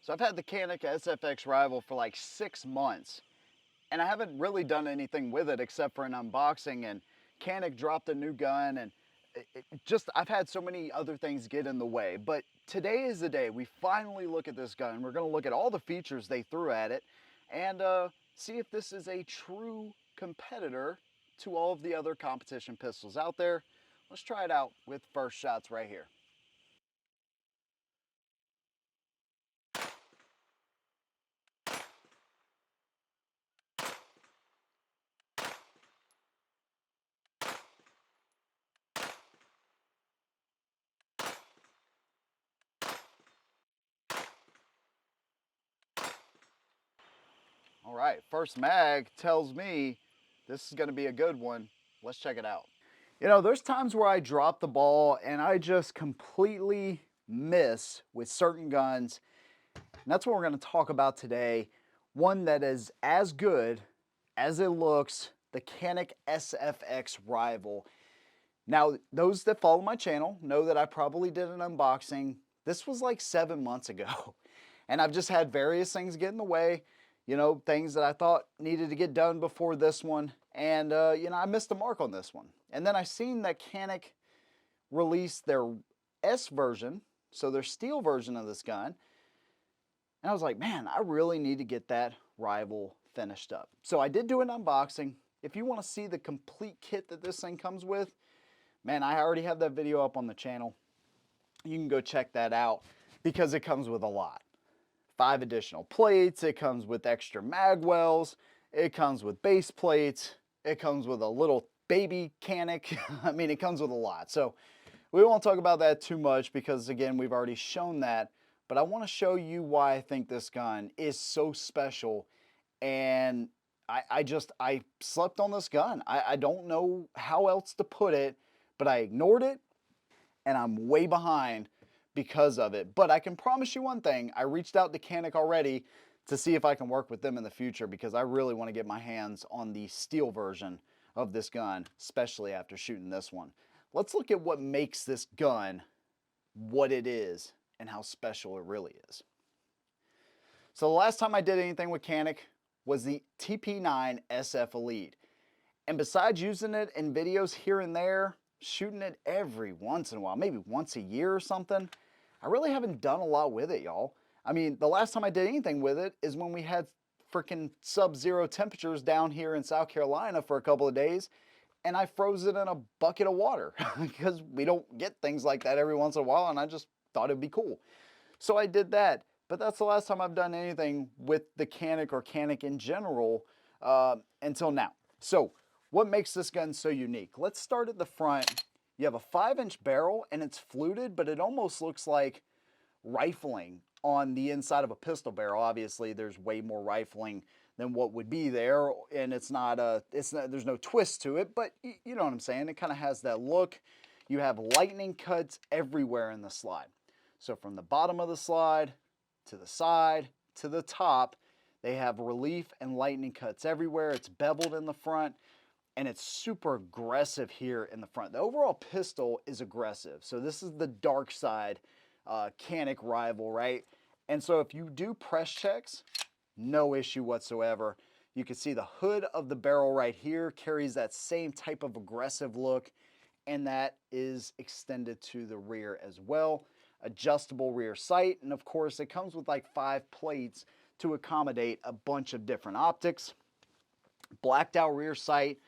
So I've had the Canik SFX Rival for like 6 months, and I haven't really done anything with it except for an unboxing, and Canik dropped a new gun, and I've had so many other things get in the way. But today is the day we finally look at this gun. We're gonna look at all the features they threw at it and see if this is a true competitor to all of the other competition pistols out there. Let's try it out with first shots right here. All right, first mag tells me this is gonna be a good one. Let's check it out. You know, there's times where I drop the ball and I just completely miss with certain guns. And that's what we're gonna talk about today. One that is as good as it looks, the Canik SFX Rival. Now, those that follow my channel know that I probably did an unboxing. This was like 7 months ago. And I've just had various things get in the way, you know, things that I thought needed to get done before this one. And, you know, I missed the mark on this one. And then I seen that Canik released their S version, so their steel version of this gun. And I was like, man, I really need to get that Rival finished up. So I did do an unboxing. If you want to see the complete kit that this thing comes with, man, I already have that video up on the channel. You can go check that out because it comes with a lot. 5 additional plates, it comes with extra mag wells, it comes with base plates, it comes with a little baby Canik. I mean, it comes with a lot. So we won't talk about that too much because, again, we've already shown that. But I want to show you why I think this gun is so special. And I slept on this gun. I don't know how else to put it, but I ignored it, and I'm way behind because of it. But I can promise you one thing. I reached out to Canik already to see if I can work with them in the future because I really want to get my hands on the steel version of this gun, especially after shooting this one. Let's look at what makes this gun what it is and how special it really is. So the last time I did anything with Canik was the TP9 SF Elite. And besides using it in videos here and there, shooting it every once in a while, maybe once a year or something, I really haven't done a lot with it, y'all. I mean, the last time I did anything with it is when we had freaking sub-zero temperatures down here in South Carolina for a couple of days, and I froze it in a bucket of water because we don't get things like that every once in a while, and I just thought it'd be cool. So I did that, but that's the last time I've done anything with the Canik or Canik in general until now. So what makes this gun so unique? Let's start at the front. You have a 5-inch barrel and it's fluted, but it almost looks like rifling on the inside of a pistol barrel. Obviously, there's way more rifling than what would be there, and there's no twist to it, but you know what I'm saying. It kind of has that look. You have lightning cuts everywhere in the slide. So from the bottom of the slide to the side to the top, they have relief and lightning cuts everywhere. It's beveled in the front, and it's super aggressive here in the front. The overall pistol is aggressive. So this is the dark side Canik Rival, right? And so if you do press checks, no issue whatsoever. You can see the hood of the barrel right here carries that same type of aggressive look, and that is extended to the rear as well. Adjustable rear sight, and of course it comes with like 5 plates to accommodate a bunch of different optics. Blacked out rear sight,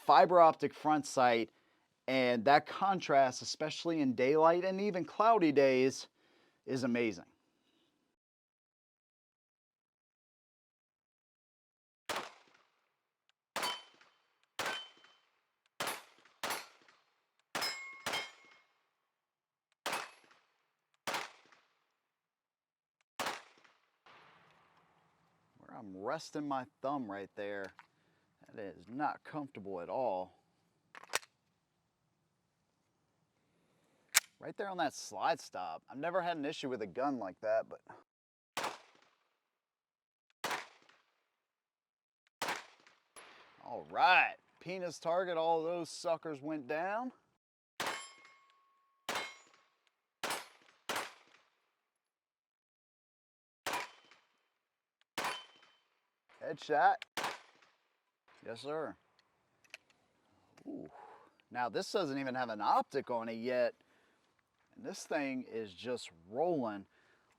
fiber optic front sight, and that contrast, especially in daylight and even cloudy days, is amazing. Where I'm resting my thumb right there, that is not comfortable at all. Right there on that slide stop. I've never had an issue with a gun like that, but all right, penis target, all those suckers went down. Headshot. Yes, sir. Ooh. Now this doesn't even have an optic on it yet. And this thing is just rolling.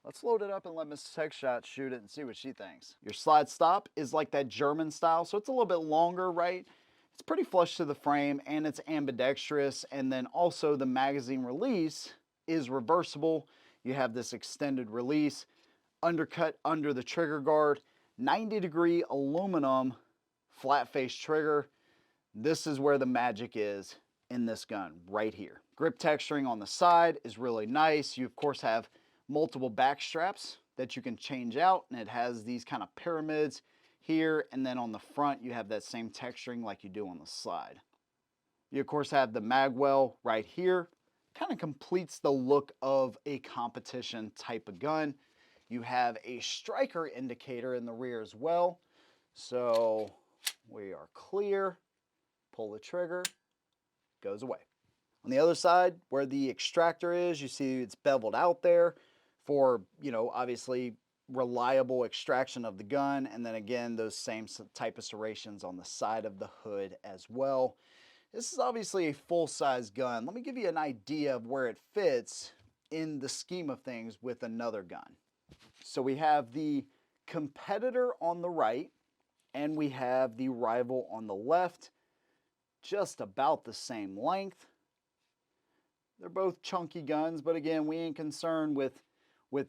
Let's load it up and let Mrs. Headshot shoot it and see what she thinks. Your slide stop is like that German style, so it's a little bit longer, right? It's pretty flush to the frame and it's ambidextrous. And then also the magazine release is reversible. You have this extended release, undercut under the trigger guard, 90-degree aluminum flat face trigger. This is where the magic is in this gun, right here. Grip texturing on the side is really nice. You of course have multiple back straps that you can change out, and it has these kind of pyramids here, and then on the front you have that same texturing like you do on the side. You of course have the mag well right here. Kind of completes the look of a competition type of gun. You have a striker indicator in the rear as well. So we are clear. Pull the trigger, goes away. On the other side, where the extractor is, you see it's beveled out there for, obviously reliable extraction of the gun. And then again, those same type of serrations on the side of the hood as well. This is obviously a full-size gun. Let me give you an idea of where it fits in the scheme of things with another gun. So we have the competitor on the right, and we have the rival on the left. Just about the same length. They're both chunky guns, but again, we ain't concerned with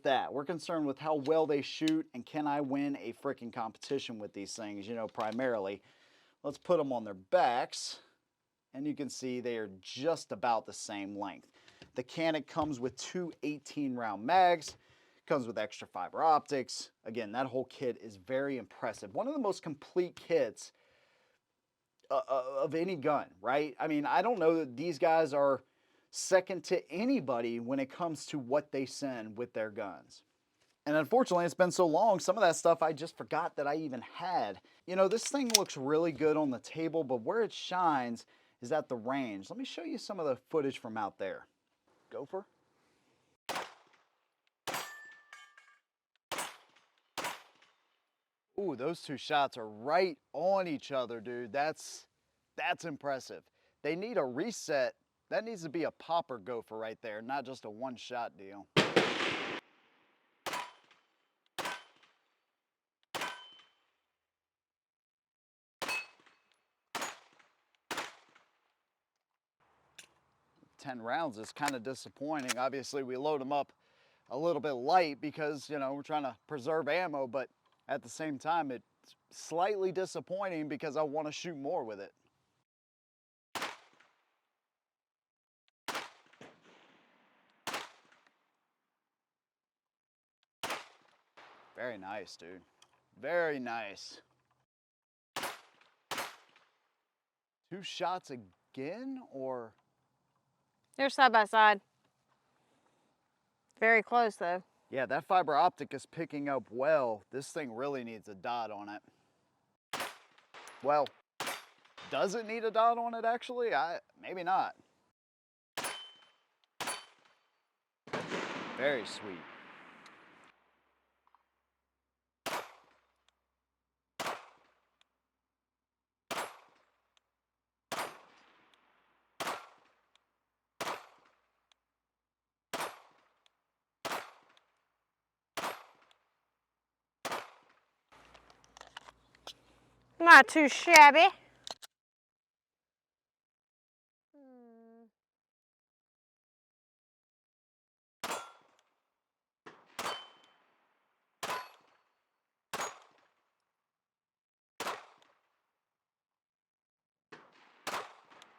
that. We're concerned with how well they shoot and can I win a freaking competition with these things, primarily. Let's put them on their backs, and you can see they are just about the same length. The Canik comes with two 18-round mags, comes with extra fiber optics. Again, that whole kit is very impressive. One of the most complete kits of any gun, right? I mean, I don't know that these guys are second to anybody when it comes to what they send with their guns. And unfortunately, it's been so long, some of that stuff I just forgot that I even had. This thing looks really good on the table, but where it shines is at the range. Let me show you some of the footage from out there. Gopher. Ooh, those two shots are right on each other, dude. That's impressive. They need a reset. That needs to be a popper gopher right there, not just a one-shot deal. Ten rounds is kind of disappointing. Obviously, we load them up a little bit light because, we're trying to preserve ammo, but at the same time, it's slightly disappointing because I want to shoot more with it. Very nice, dude. Very nice. Two shots again, or? They're side by side. Very close, though. Yeah, that fiber optic is picking up well. This thing really needs a dot on it. Well, does it need a dot on it, actually? Maybe not. Very sweet. Not too shabby.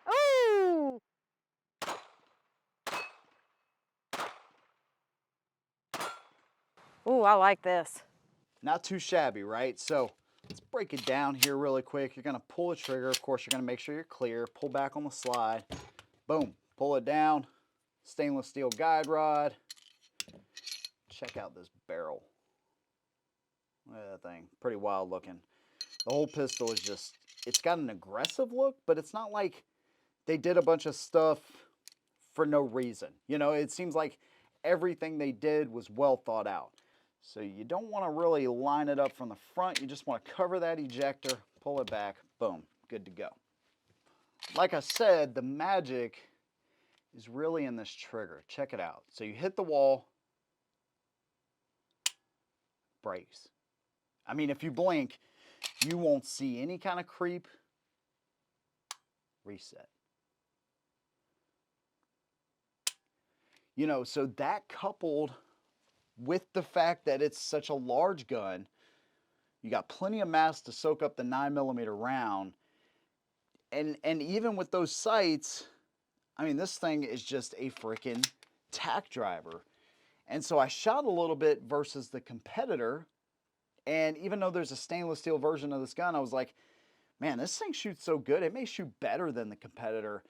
Ooh! Ooh, I like this. Not too shabby, right? So let's break it down here really quick. You're gonna pull the trigger. Of course, you're gonna make sure you're clear. Pull back on the slide. Boom, pull it down. Stainless steel guide rod. Check out this barrel. Look at that thing, pretty wild looking. The whole pistol is just, it's got an aggressive look, but it's not like they did a bunch of stuff for no reason. It seems like everything they did was well thought out. So you don't want to really line it up from the front. You just want to cover that ejector, pull it back, boom, good to go. Like I said, the magic is really in this trigger. Check it out. So you hit the wall, breaks. I mean, if you blink, you won't see any kind of creep. Reset. You know, so that coupled with the fact that it's such a large gun, you got plenty of mass to soak up the 9mm round. And even with those sights, I mean, this thing is just a freaking tack driver. And so I shot a little bit versus the competitor. And even though there's a stainless steel version of this gun, I was like, man, this thing shoots so good. It may shoot better than the competitor.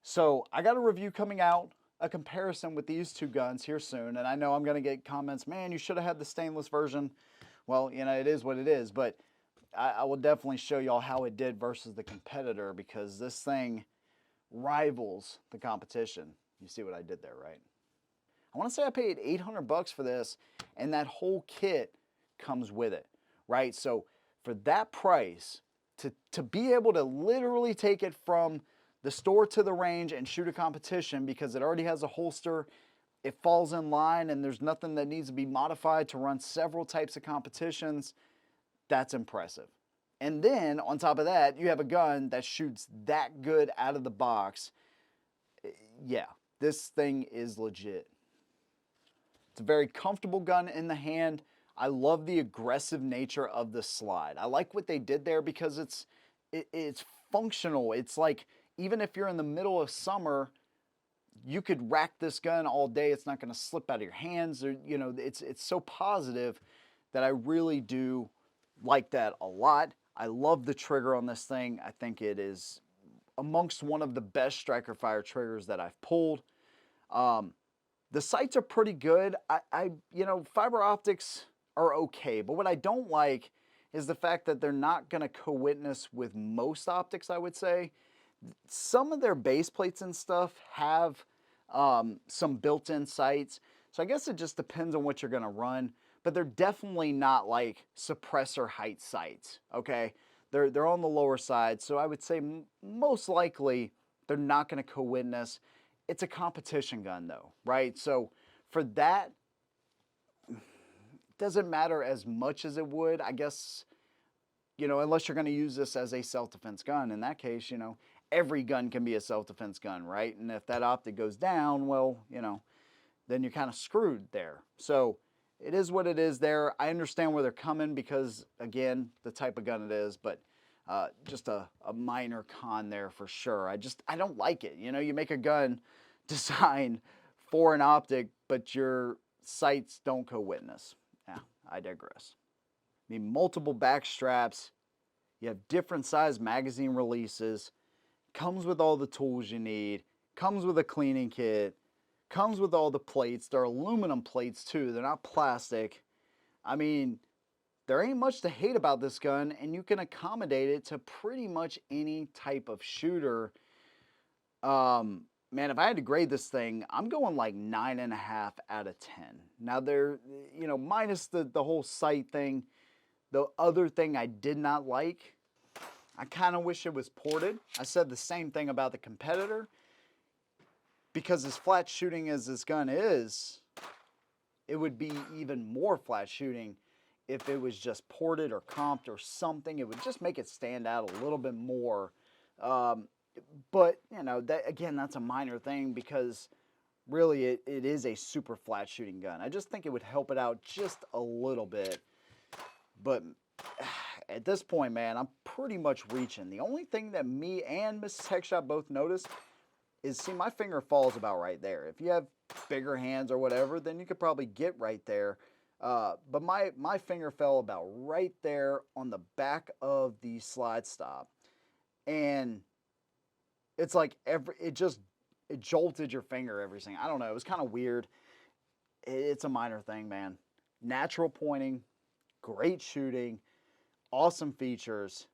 So I got a review coming out, a comparison with these two guns here soon. And I know I'm going to get comments, man, you should have had the stainless version. Well, you know, it is what it is. But I will definitely show y'all how it did versus the competitor, because this thing rivals the competition. You see what I did there, right? I want to say I paid $800 for this, and that whole kit comes with it, right? So for that price, to be able to literally take it from the store to the range and shoot a competition, because it already has a holster, it falls in line, and there's nothing that needs to be modified to run several types of competitions, that's impressive. And then on top of that, you have a gun that shoots that good out of the box. Yeah, this thing is legit. It's a very comfortable gun in the hand. I love the aggressive nature of the slide. I like what they did there because it's functional. It's like, even if you're in the middle of summer, you could rack this gun all day. It's not going to slip out of your hands. Or, you know, it's so positive that I really do like that a lot. I love the trigger on this thing. I think it is amongst one of the best striker fire triggers that I've pulled. The sights are pretty good. You know, fiber optics are okay, but what I don't like is the fact that they're not going to co-witness with most optics, I would say. Some of their base plates and stuff have some built-in sights, so I guess it just depends on what you're going to run, but they're definitely not like suppressor height sights, okay? They're on the lower side, so I would say most likely they're not going to co-witness. It's a competition gun though, right? So for that, doesn't matter as much as it would, I guess, you know, unless you're going to use this as a self-defense gun. In that case, you know, every gun can be a self-defense gun, right? And if that optic goes down, well, you know, then you're kind of screwed there. So it is what it is there. I understand where they're coming because, again, the type of gun it is, but just a minor con there for sure. I don't like it. You know, you make a gun designed for an optic, but your sights don't co-witness. Yeah, I digress. I mean, multiple back straps. You have different size magazine releases. Comes with all the tools you need. Comes with a cleaning kit. Comes with all the plates. They're aluminum plates too. They're not plastic. I mean, there ain't much to hate about this gun, and you can accommodate it to pretty much any type of shooter. Man, if I had to grade this thing, I'm going like 9.5 out of 10. Now there, you know, minus the whole sight thing, the other thing I did not like, I kind of wish it was ported. I said the same thing about the competitor, because as flat shooting as this gun is, it would be even more flat shooting if it was just ported or comped or something. It would just make it stand out a little bit more. But, you know, that again, that's a minor thing because really it is a super flat shooting gun. I just think it would help it out just a little bit. But at this point, man, I'm pretty much reaching. The only thing that me and Mrs. Heckshot both noticed is, see, my finger falls about right there. If you have bigger hands or whatever, then you could probably get right there. But my finger fell about right there on the back of the slide stop. And it's like it jolted your finger every single. I don't know. It was kind of weird. It's a minor thing, man. Natural pointing, great shooting, awesome features.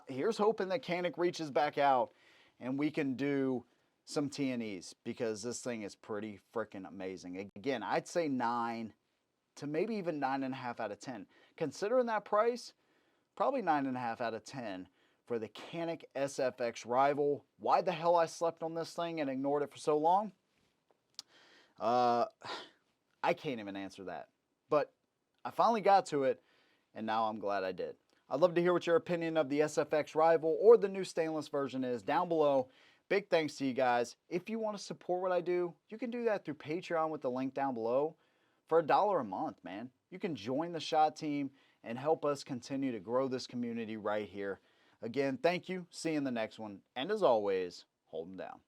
Here's hoping that Canik reaches back out and we can do some T&Es, because this thing is pretty freaking amazing. Again, I'd say 9. to maybe even 9.5 out of 10. Considering that price, probably 9.5 out of 10 for the Canik SFX Rival. Why the hell I slept on this thing and ignored it for so long? I can't even answer that. But I finally got to it, and now I'm glad I did. I'd love to hear what your opinion of the SFX Rival or the new stainless version is down below. Big thanks to you guys. If you want to support what I do, you can do that through Patreon with the link down below. For $1 a month, man, you can join the SHOT team and help us continue to grow this community right here. Again, thank you. See you in the next one. And as always, hold them down.